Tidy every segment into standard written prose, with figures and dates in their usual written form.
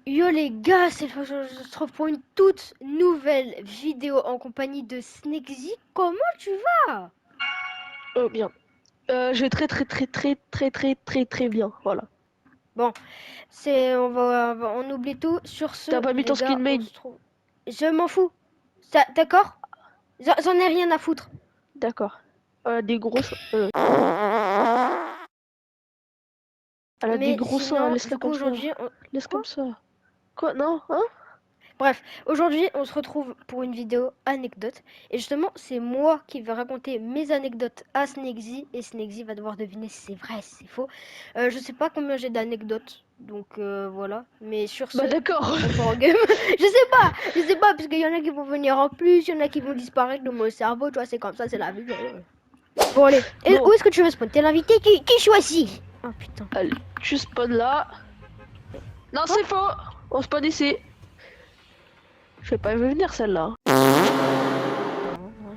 Yo les gars, c'est je se retrouve pour une toute nouvelle vidéo en compagnie de Snexy. Comment tu vas? Oh bien. Je vais très bien. Voilà. Bon, on oublie tout. Sur T'as ce, pas mis les ton skin gars, on main. se trouve. Je m'en fous. D'accord? J'en ai rien à foutre. D'accord. Des grosses. Elle a des Mais gros seins. sinon, Laisse-la du coup comme ça. aujourd'hui, Laisse quoi? comme ça. Quoi? Non? Hein? Bref, aujourd'hui, on se retrouve pour une vidéo anecdote. Et justement, c'est moi qui vais raconter mes anecdotes à Snexy. Et Snexy va devoir deviner si c'est vrai, si c'est faux. Je sais pas combien j'ai d'anecdotes. Donc voilà. Mais sur ce, Bah d'accord. on part en game. Je sais pas, parce qu'il y en a qui vont venir en plus, il y en a qui vont disparaître de mon cerveau. Tu vois, c'est comme ça, c'est la vie. Bon, allez. Et Bon. où est-ce que tu veux spawn? T'es l'invité qui choisit? Oh putain. Allez. Tu spawn là. Non, Quoi? c'est faux. On spawn ici. Je vais pas venir celle-là. Non,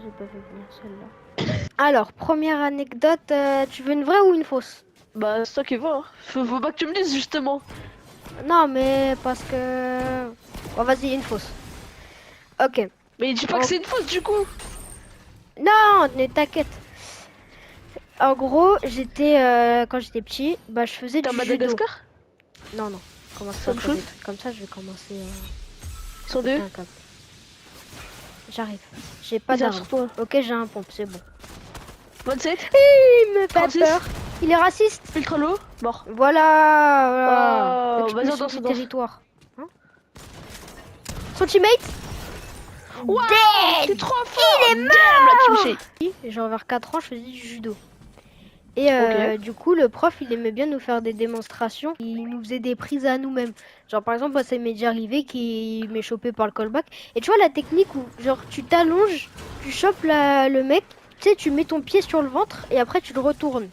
j'ai pas fait venir celle-là. Alors, première anecdote, tu veux une vraie ou une fausse? Bah c'est toi qui vois. Hein. Faut pas que tu me dises justement. Non, mais parce que... Bon, vas-y, une fausse. Ok. Mais dis pas que En- c'est une fausse du coup. Non, mais t'inquiète. En gros, quand j'étais petit, bah, je faisais T'es à du judo. Madagascar? Non, non. Commence pas à Some faire des shoot? trucs comme ça, je vais commencer Ils à sont péter deux. un câble. J'arrive. J'ai pas Ils arrivent d'arme. sur toi. Ok, j'ai un pompe, c'est bon. 27. Il me fait 36. peur. Il est raciste. Ultra low. Mort. Voilà. Oh, vas-y, on Expulsion danse, du on danse. territoire. Hein? Son teammate? Waouh, t'es Dead. trop fort! Il est Damn, la team mort. shake. Genre vers 4 ans, je faisais du judo. Et Ok. du coup, le prof, il aimait bien nous faire des démonstrations. Il nous faisait des prises à nous-mêmes. Genre, par exemple, moi, ça m'est déjà arrivé qu'il m'ait chopé par le callback. Et tu vois la technique où, genre, tu t'allonges, tu chopes le mec, tu sais, tu mets ton pied sur le ventre et après, tu le retournes.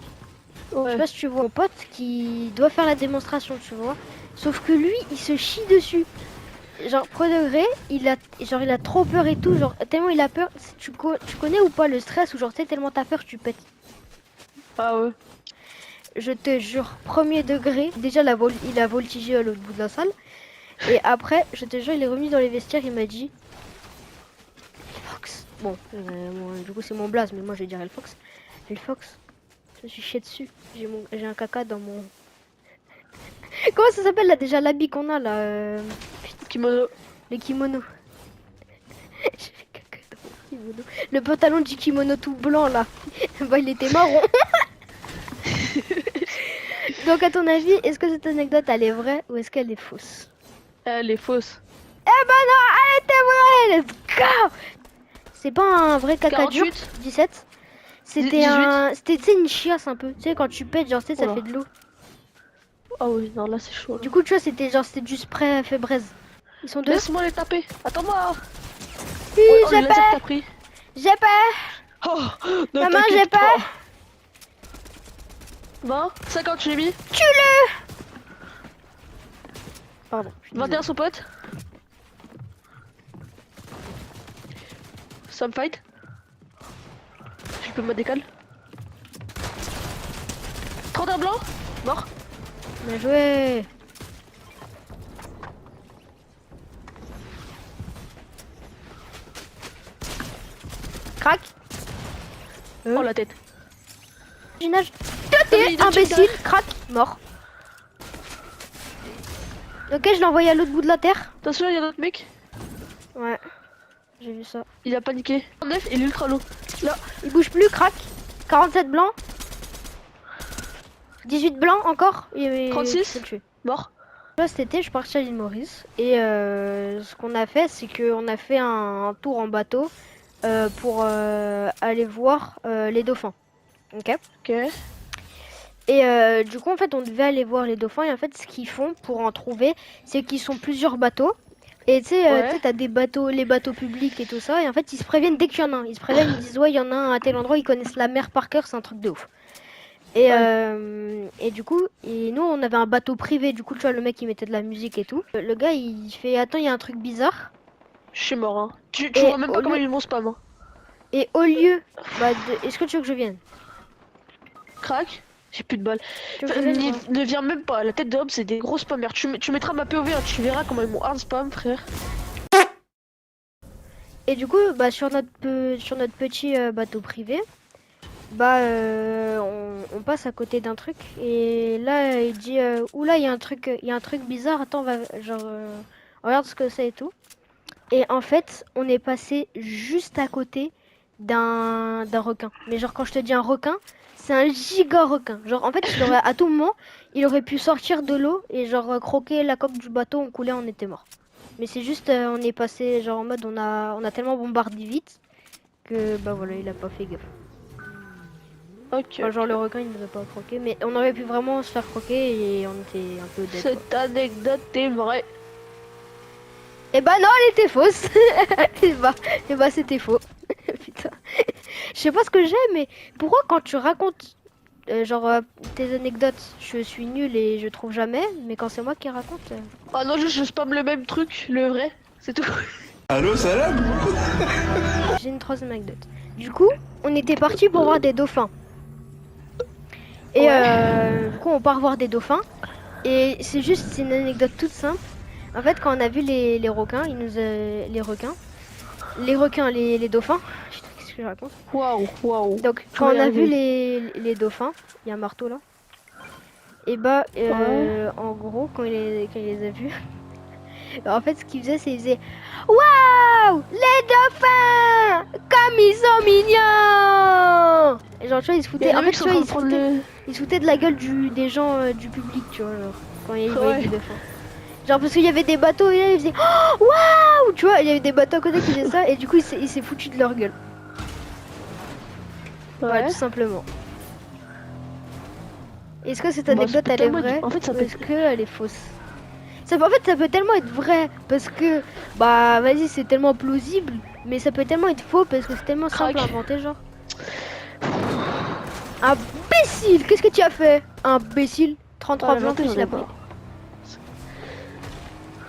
Je sais Ouais. pas si tu vois mon pote qui doit faire la démonstration, tu vois. Sauf que lui, il se chie dessus. Genre, premier degré, il a trop peur et tout. Genre, tellement il a peur. Tu connais ou pas le stress où, genre, tu sais, tellement t'as peur, tu pètes. Ah ouais. Je te jure, premier degré. Déjà, il a voltigé à l'autre bout de la salle. Et après, je te jure, il est remis dans les vestiaires. Il m'a dit Fox. Bon, du coup, c'est mon blaze, mais moi, je vais dire El Fox. El Fox, je me suis chié dessus. J'ai un caca dans mon. Comment ça s'appelle là déjà l'habit qu'on a là Kimono. le kimono. J'ai fait caca dans mon kimono. Le pantalon du kimono tout blanc là. Bah, il était marron. Donc, à ton avis, est-ce que cette anecdote elle est vraie ou est-ce qu'elle est fausse? Elle est fausse. Eh ben non, elle était vraie, let's go. C'est pas un vrai caca dur, 48. 17. C'était 18. tu sais, une chiasse un peu. Tu sais, quand tu pètes, genre, tu sais, ça Oula. fait de l'eau. Ah oui, non, là c'est chaud. Là. Du coup, tu vois, c'était du spray fait braise. Ils sont deux. Laisse-moi les taper. Attends-moi. Oui, Oh, j'ai le laser que t'as peur. pris. J'ai peur. Oh, ne Maman, j'ai t'inquiète peur. pas. 20. 50, j'ai mis. Tue-le. Pardon. 21, son pote. Some fight. Je peux me décaler. 31 blanc. Mort. Bien joué. Crac. Oh la tête. Ginage. Mais il est Imbécile. Crac. Mort. Ok, je l'ai envoyé à l'autre bout de la terre. Attention, il y a d'autres mecs. Ouais. J'ai vu ça. Il a paniqué. 9, il est ultra low. Là. Il bouge plus, crac. 47 blancs. 18 blancs encore. 36. Mort. Là, cet été, je suis partie à l'île Maurice. Et ce qu'on a fait, c'est qu'on a fait un tour en bateau pour aller voir les dauphins. Ok. Ok. Et du coup, en fait, on devait aller voir les dauphins. Et en fait, ce qu'ils font pour en trouver, c'est qu'ils sont plusieurs bateaux. Et tu sais, Ouais. t'as des bateaux, les bateaux publics et tout ça. Et en fait, ils se préviennent dès qu'il y en a un. Ils se préviennent, ils disent, ouais, il y en a un à tel endroit. Ils connaissent la mer par cœur, c'est un truc de ouf. Ouais. Et du coup, nous, on avait un bateau privé. Du coup, tu vois, le mec, il mettait de la musique et tout. Le gars, il fait, attends, il y a un truc bizarre. Je suis mort. Hein. Tu Et vois même pas comment il est mon spam. Hein. Et au lieu, est-ce que tu veux que je vienne? Crac. J'ai plus de balles. Tu veux Enfin, que je vienne, moi ne viens même pas. La tête de Hobbs, c'est des gros spammers. Tu mettras ma POV, hein, tu verras comment ils m'ont hard spam, frère. Et du coup, bah, sur notre petit bateau privé, bah, on passe à côté d'un truc. Et là, il dit, oula, il y a un truc bizarre. Attends, genre, regarde ce que c'est et tout. Et en fait, on est passé juste à côté d'un requin. Mais genre, quand je te dis un requin, c'est un giga requin. Genre, en fait, à tout moment, il aurait pu sortir de l'eau et genre croquer la coque du bateau, on coulait, on était mort. Mais c'est juste, on est passé genre en mode, on a tellement bombardé vite que bah voilà, il a pas fait gaffe. Ok. Enfin, genre le requin, il nous a pas croqué, mais on aurait pu vraiment se faire croquer et on était un peu dead. Quoi. Cette anecdote est vraie. Et bah non, elle était fausse. et bah c'était faux. Putain. Je sais pas ce que j'ai, mais pourquoi quand tu racontes tes anecdotes, je suis nulle et je trouve jamais, mais quand c'est moi qui raconte. Ah non, je spamme le même truc, le vrai. C'est tout. Allô, salam. J'ai une troisième anecdote. Du coup, on était parti pour voir des dauphins. Et du coup, on part voir des dauphins. Et c'est une anecdote toute simple. En fait, quand on a vu les requins, les dauphins. Putain, qu'est-ce que je raconte? Waouh, waouh. Donc, Je quand vais y on a vu arriver. les dauphins, il y a un marteau là. Et bah, Ouais. en gros, quand il les a vus, en fait, ce qu'il faisait, c'est qu'il faisait waouh, les dauphins, comme ils sont mignons. Et genre, tu vois, il se Il y foutait. a En le fait, mec tu qui est en vois, train de prendre le. il se foutait de la gueule des gens du public, tu vois, genre, quand il voyait Ouais. des dauphins. Genre, parce qu'il y avait des bateaux et là, il faisait oh, waouh, tu vois, il y avait des bateaux à côté qui faisaient ça et du coup, il s'est foutu de leur gueule. Ouais. Voilà, tout simplement. Est-ce que cette Bah, ça anecdote peut elle est tellement être- vraie En fait, ça ou peut. est-ce qu'elle est fausse? En fait, ça peut tellement être vrai parce que, bah, vas-y, c'est tellement plausible, mais ça peut tellement être faux parce que c'est tellement simple Crac. à inventer, genre. Imbécile, qu'est-ce que tu as fait? Imbécile, 33 Ah, blancs j'en ai plus la pas. brille.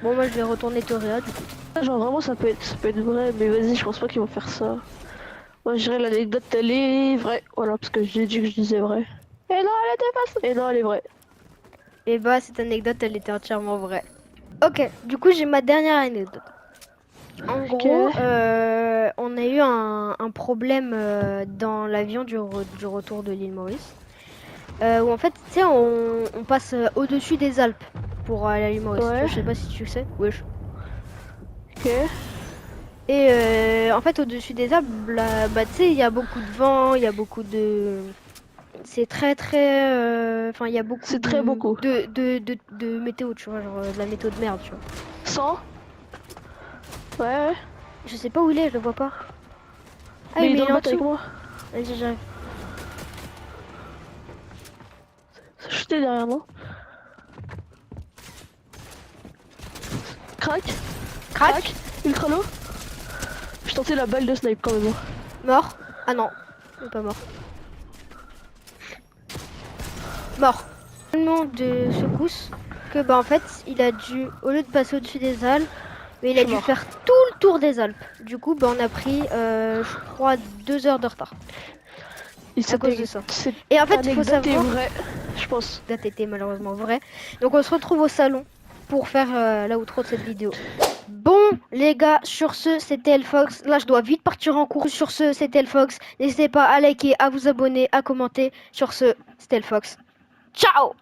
Bon, moi, je vais retourner Toréa, du coup. Genre vraiment ça peut être vrai, mais vas-y, je pense pas qu'ils vont faire ça. Moi je dirais l'anecdote elle est vraie, voilà, parce que j'ai dit que je disais vrai. Et non, elle était pas. Et non, elle est vraie. Et bah, cette anecdote, elle était entièrement vraie. Ok, du coup, j'ai ma dernière anecdote. En Ok. gros, on a eu un problème dans l'avion du retour de l'île Maurice. Où en fait, tu sais, on passe au-dessus des Alpes pour aller à l'île Maurice. Tu vois, Ouais. je sais pas si tu sais. Wesh. Ok. Et en fait, au-dessus des Alpes, là, bah, tu sais, il y a beaucoup de vent, il y a beaucoup de. C'est très très. Enfin, il y a beaucoup C'est très beaucoup. de météo, tu vois, genre de la météo de merde, tu vois. 100. Ouais. Je sais pas où il est, je le vois pas. Ah oui, Mais il mais doit il le est en battre avec dessous. moi. Vas-y, j'arrive. J'étais derrière moi. Crac. Crac. Ultra low. Je tentais la balle de snipe quand même. Mort. Ah non, il est pas mort. Mort. Tellement de secousses que bah en fait il a dû, au lieu de passer au-dessus des Alpes, mais il a Je suis dû mort. faire tout le tour des Alpes. Du coup bah on a pris je crois 2 heures de retard à cause de ça. Cette Et en fait il faut anecdote est savoir, vraie, je pense. la date était malheureusement vraie. Donc on se retrouve au salon pour faire la outro de cette vidéo. Bon les gars, sur ce c'était Elfox. Là je dois vite partir en cours. Sur ce c'était Elfox. N'hésitez pas à liker, à vous abonner, à commenter. Sur ce c'était Elfox. Ciao.